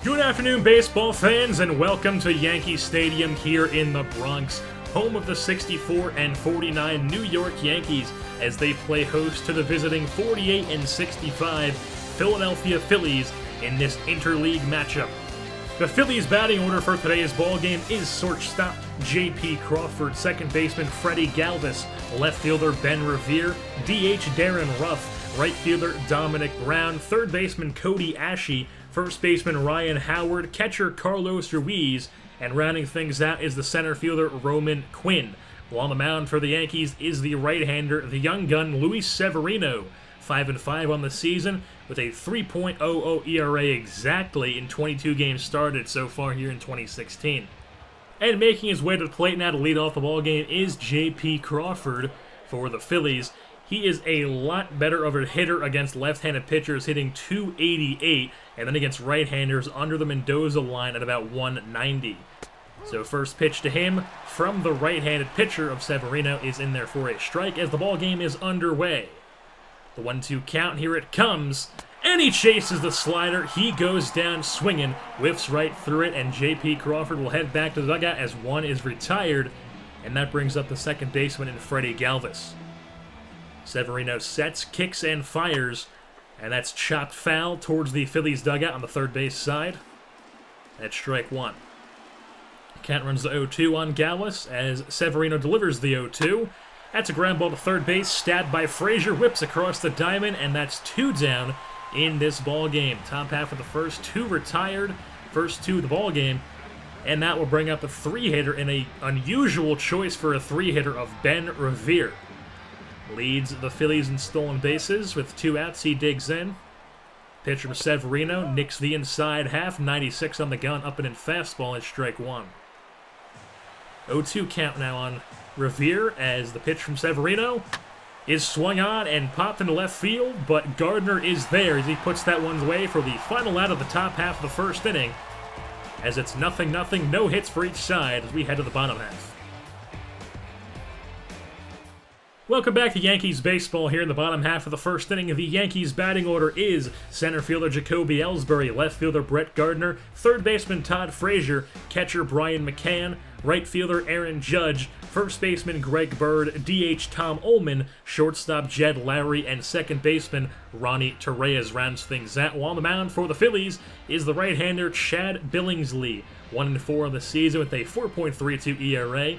Good afternoon, baseball fans, and welcome to Yankee Stadium here in the Bronx, home of the 64 and 49 New York Yankees, as they play host to the visiting 48 and 65 Philadelphia Phillies in this interleague matchup. The Phillies batting order for today's ballgame is shortstop J.P. Crawford, second baseman Freddie Galvis, left fielder Ben Revere, DH Darren Ruff, right fielder Dominic Brown, third baseman Cody Ashe, first baseman Ryan Howard, catcher Carlos Ruiz, and rounding things out is the center fielder Roman Quinn. While on the mound for the Yankees is the right-hander, the young gun Luis Severino, 5-5 on the season, with a 3.00 ERA exactly in 22 games started so far here in 2016. And making his way to the plate now to lead off the ballgame is J.P. Crawford for the Phillies. He is a lot better of a hitter against left-handed pitchers, hitting .288, and then against right-handers under the Mendoza line at about .190. So first pitch to him from the right-handed pitcher of Severino is in there for a strike as the ballgame is underway. The 1-2 count, here it comes, and he chases the slider. He goes down swinging, whiffs right through it, and J.P. Crawford will head back to the dugout as one is retired, and that brings up the second baseman in Freddie Galvis. Severino sets, kicks, and fires, and that's chopped foul towards the Phillies dugout on the third base side. That's strike one. Count runs to 0-2 on Galvis as Severino delivers the 0-2. That's a ground ball to third base, stabbed by Frazier, whips across the diamond, and that's two down in this ball game. Top half of the first, two retired, first two of the ball game, and that will bring up a three-hitter in an unusual choice for a three-hitter of Ben Revere. Leads the Phillies in stolen bases with two outs. He digs in. Pitch from Severino, nicks the inside half, 96 on the gun, up and in fastball, and strike one. 0-2 count now on Revere as the pitch from Severino is swung on and popped into left field, but Gardner is there as he puts that one away for the final out of the top half of the first inning, as it's 0-0, no hits for each side as we head to the bottom half. Welcome back to Yankees baseball here in the bottom half of the first inning. The Yankees batting order is center fielder Jacoby Ellsbury, left fielder Brett Gardner, third baseman Todd Frazier, catcher Brian McCann, right fielder Aaron Judge, first baseman Greg Bird, DH Tom Ullman, shortstop Jed Lowry, and second baseman Ronnie Torreyes rounds things out. While on the mound for the Phillies is the right-hander Chad Billingsley, 1-4 on the season with a 4.32 ERA.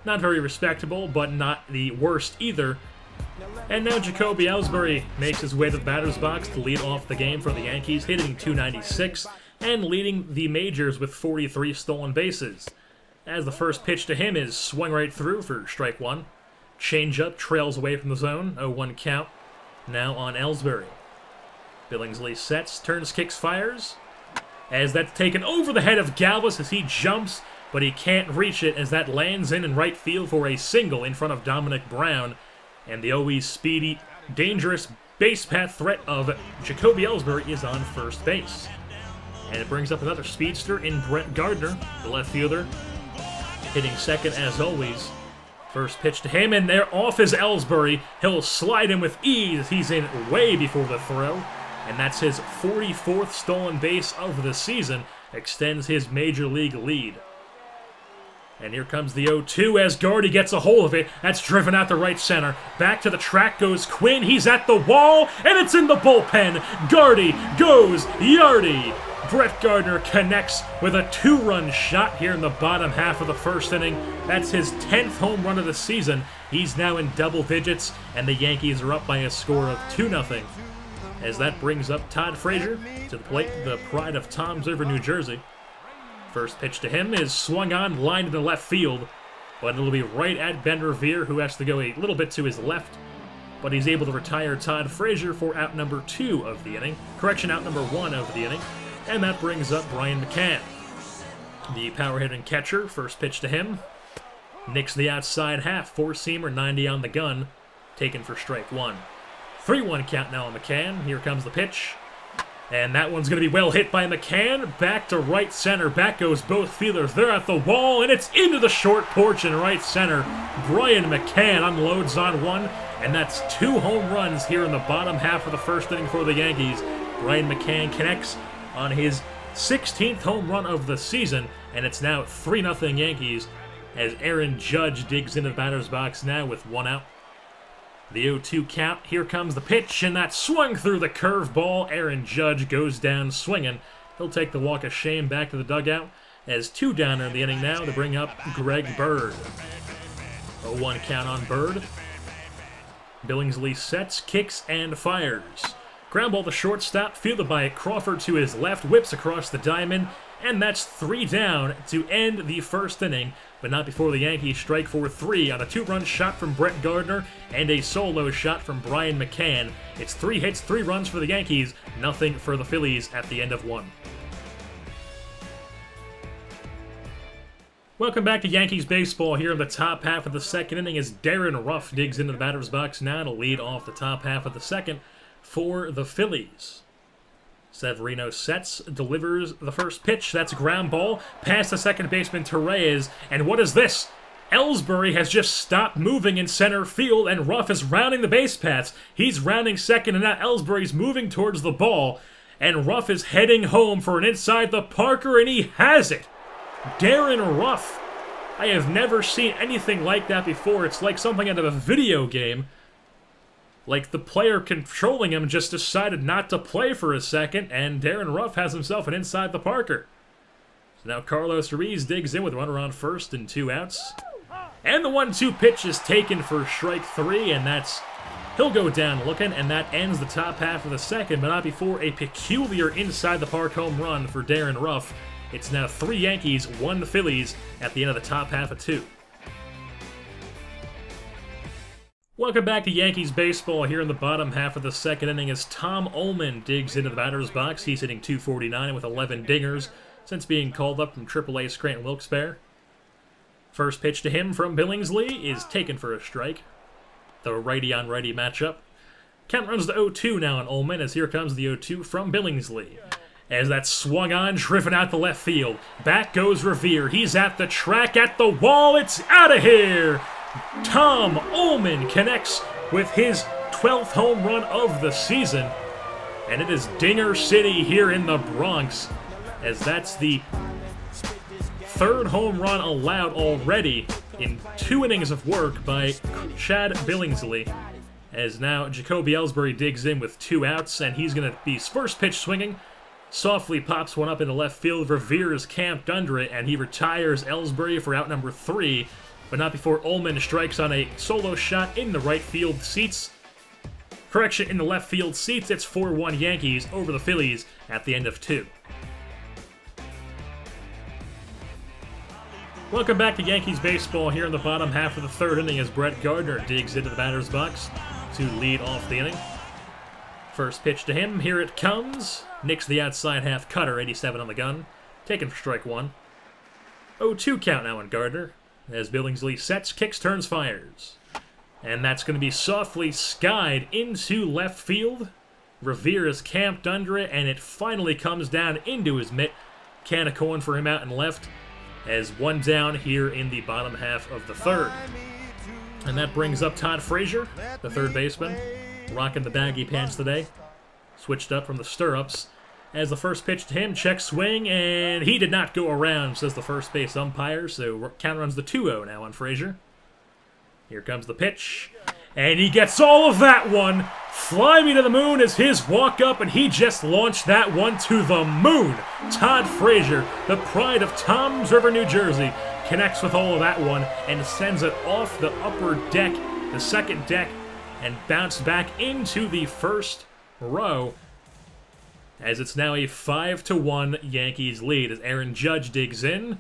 Not very respectable, but not the worst either. And now Jacoby Ellsbury makes his way to the batter's box to lead off the game for the Yankees, hitting .296 and leading the majors with 43 stolen bases. As the first pitch to him is swung right through for strike one. Changeup trails away from the zone, 0-1 count. Now on Ellsbury. Billingsley sets, turns, kicks, fires. As that's taken over the head of Galvis as he jumps, but he can't reach it as that lands in right field for a single in front of Dominic Brown. And the always speedy, dangerous base path threat of Jacoby Ellsbury is on first base. And it brings up another speedster in Brett Gardner, the left fielder, hitting second as always. First pitch to him, and there off is Ellsbury. He'll slide in with ease. He's in way before the throw. And that's his 44th stolen base of the season, extends his major league lead. And here comes the 0-2 as Gardy gets a hold of it. That's driven out to right center. Back to the track goes Quinn. He's at the wall, and it's in the bullpen. Gardy goes Yardy. Brett Gardner connects with a two-run shot here in the bottom half of the first inning. That's his 10th home run of the season. He's now in double digits, and the Yankees are up by a score of 2-0. As that brings up Todd Frazier to the plate, the pride of Toms River, New Jersey. First pitch to him is swung on, lined into left field, but it'll be right at Ben Revere, who has to go a little bit to his left, but he's able to retire Todd Frazier for out number 2 of the inning. Correction, out number 1 of the inning, and that brings up Brian McCann. The power-hitting catcher, first pitch to him, nicks the outside half, four-seamer, 90 on the gun, taken for strike one. 3-1 count now on McCann. Here comes the pitch. And that one's going to be well hit by McCann. Back to right center. Back goes both fielders. They're at the wall, and it's into the short porch in right center. Brian McCann unloads on one, and that's 2 home runs here in the bottom half of the first inning for the Yankees. Brian McCann connects on his 16th home run of the season, and it's now 3-0 Yankees as Aaron Judge digs into the batter's box now with 1 out. The 0-2 count, here comes the pitch, and that swung through the curveball. Aaron Judge goes down swinging. He'll take the walk of shame back to the dugout as 2 down in the inning now to bring up Greg Bird. 0-1 count on Bird. Billingsley sets, kicks, and fires. Ground ball to shortstop, fielded by Crawford to his left, whips across the diamond, and that's 3 down to end the first inning, but not before the Yankees strike for 3 on a 2-run shot from Brett Gardner and a solo shot from Brian McCann. It's 3 hits, 3 runs for the Yankees, nothing for the Phillies at the end of 1. Welcome back to Yankees baseball here in the top half of the second inning as Darren Ruff digs into the batter's box now to lead off the top half of the second for the Phillies. Severino sets, delivers the first pitch. That's a ground ball past the second baseman to Reyes. And what is this? Ellsbury has just stopped moving in center field, and Ruff is rounding the base paths. He's rounding second, and now Ellsbury's moving towards the ball. And Ruff is heading home for an inside the Parker, and he has it! Darren Ruff. I have never seen anything like that before. It's like something out of a video game. Like the player controlling him just decided not to play for a second, and Darren Ruff has himself an inside the Parker. So now Carlos Ruiz digs in with a runner on first and 2 outs. And the 1-2 pitch is taken for strike 3, and he'll go down looking, and that ends the top half of the second, but not before a peculiar inside the park home run for Darren Ruff. It's now 3 Yankees, 1 Phillies at the end of the top half of 2. Welcome back to Yankees baseball here in the bottom half of the second inning as Tom Ullman digs into the batter's box. He's hitting .249 with 11 dingers since being called up from AAA Scranton Wilkes-Barre. First pitch to him from Billingsley is taken for a strike. The righty-on-righty matchup. Count runs to 0-2 now on Ullman as here comes the 0-2 from Billingsley. As that swung on, driven out the left field. Back goes Revere. He's at the track, at the wall. It's out of here! Tom Ullman connects with his 12th home run of the season. And it is Dinger City here in the Bronx, as that's the 3rd home run allowed already in 2 innings of work by Chad Billingsley. As now Jacoby Ellsbury digs in with 2 outs, and he's going to be first pitch swinging. Softly pops one up into left field. Revere is camped under it, and he retires Ellsbury for out number 3. But not before Ullman strikes on a solo shot in the right field seats. Correction, in the left field seats, it's 4-1 Yankees over the Phillies at the end of 2. Welcome back to Yankees baseball here in the bottom half of the 3rd inning as Brett Gardner digs into the batter's box to lead off the inning. First pitch to him, here it comes. Nicks the outside half cutter, 87 on the gun. Taken for strike 1. 0-2 count now on Gardner. As Billingsley sets, kicks, turns, fires. And that's going to be softly skied into left field. Revere is camped under it, and it finally comes down into his mitt. Can of corn for him out and left, as 1 down here in the bottom half of the 3rd. And that brings up Todd Frazier, the 3rd baseman, rocking the baggy pants today. Switched up from the stirrups. As the first pitch to him, check swing, and he did not go around, says the first base umpire, so count runs the 2-0 now on Frazier. Here comes the pitch, and he gets all of that one. Fly Me to the Moon is his walk-up, and he just launched that one to the moon. Todd Frazier, the pride of Toms River, New Jersey, connects with all of that one and sends it off the upper deck, the 2nd deck, and bounced back into the 1st row. As it's now a 5-1 Yankees lead as Aaron Judge digs in.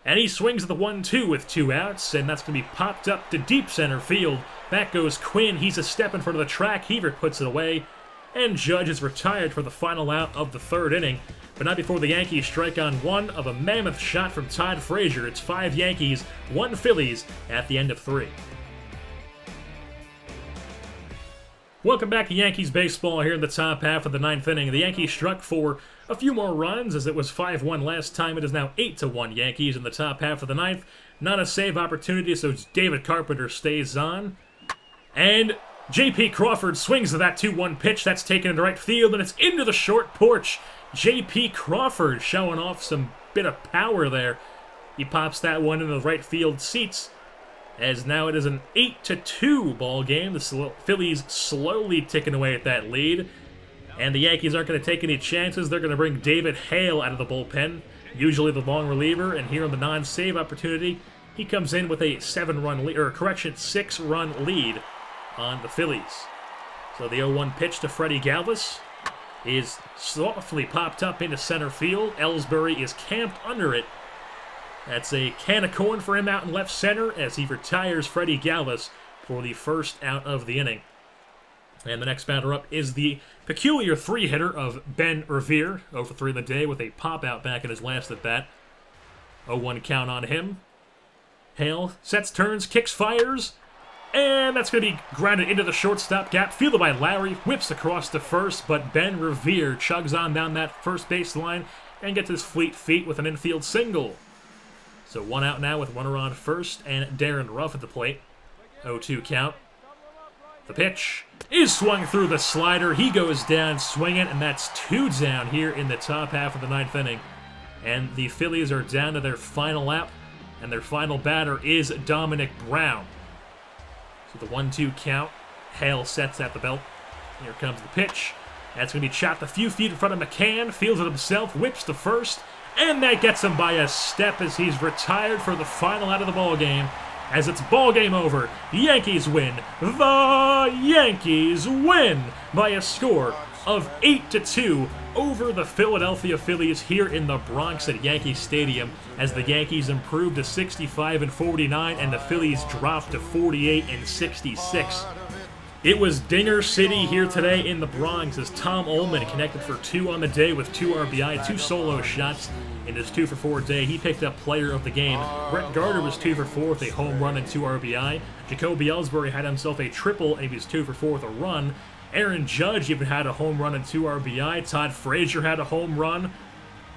And he swings at the 1-2 with 2 outs, and that's going to be popped up to deep center field. Back goes Quinn. He's a step in front of the track. Hebert puts it away. And Judge is retired for the final out of the 3rd inning. But not before the Yankees strike on one of a mammoth shot from Todd Frazier. It's 5 Yankees, 1 Phillies at the end of 3. Welcome back to Yankees baseball here in the top half of the 9th inning. The Yankees struck for a few more runs as it was 5-1 last time. It is now 8-1 Yankees in the top half of the 9th. Not a save opportunity, so David Carpenter stays on. And J.P. Crawford swings to that 2-1 pitch. That's taken into right field, and it's into the short porch. J.P. Crawford showing off some bit of power there. He pops that one into the right field seats, as now it is an 8-2 ball game. The Phillies slowly ticking away at that lead, and the Yankees aren't going to take any chances. They're going to bring David Hale out of the bullpen, usually the long reliever, and here on the non-save opportunity, he comes in with a 6-run lead on the Phillies. So the 0-1 pitch to Freddie Galvis is softly popped up into center field. Ellsbury is camped under it. That's a can of corn for him out in left center as he retires Freddie Galvis for the first out of the inning. And the next batter up is the peculiar three-hitter of Ben Revere, 0 for 3 in the day with a pop-out back in his last at-bat. 0-1 count on him. Hale sets, turns, kicks, fires, and that's going to be grounded into the shortstop gap. Fielded by Lowry, whips across to first, but Ben Revere chugs on down that first base line and gets his fleet feet with an infield single. So 1 out now with runner on first and Darren Ruff at the plate. 0-2 count. The pitch is swung through the slider. He goes down swinging, and that's 2 down here in the top half of the 9th inning. And the Phillies are down to their final out, and their final batter is Dominic Brown. So the 1-2 count. Hale sets at the belt. Here comes the pitch. That's going to be chopped a few feet in front of McCann. Fields it himself, whips to first, and that gets him by a step as he's retired for the final out of the ball game. As it's ball game over, the Yankees win. The Yankees win by a score of 8-2 over the Philadelphia Phillies here in the Bronx at Yankee Stadium, as the Yankees improved to 65-49 and the Phillies dropped to 48-66. It was Dinger City here today in the Bronx as Tom Ullman connected for 2 on the day with 2 RBI, 2 solo shots in his 2 for 4 day. He picked up player of the game. Brett Gardner was 2 for 4 with a home run and 2 RBI. Jacoby Ellsbury had himself a triple and he was 2 for 4 with a run. Aaron Judge even had a home run and 2 RBI. Todd Frazier had a home run.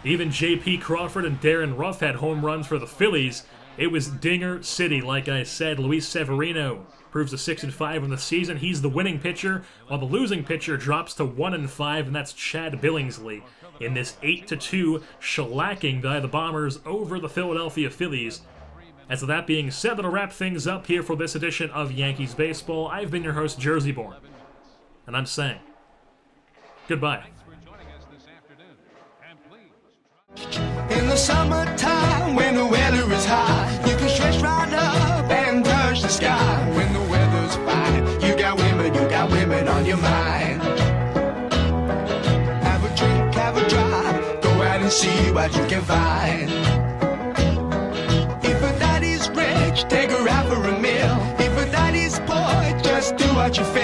Even J.P. Crawford and Darren Ruff had home runs for the Phillies. It was Dinger City, like I said. Luis Severino proves a 6-5 in the season. He's the winning pitcher, while the losing pitcher drops to 1-5, and that's Chad Billingsley in this 8-2 shellacking by the Bombers over the Philadelphia Phillies. And so that being said, that'll wrap things up here for this edition of Yankees Baseball. I've been your host, JerseyBorn, and I'm saying goodbye. In the summertime, when the weather is hot, you can stretch right up and touch the sky. When the weather's fine, you got women on your mind. Have a drink, have a drive, go out and see what you can find. If a daddy's rich, take her out for a meal. If a daddy's poor, just do what you feel.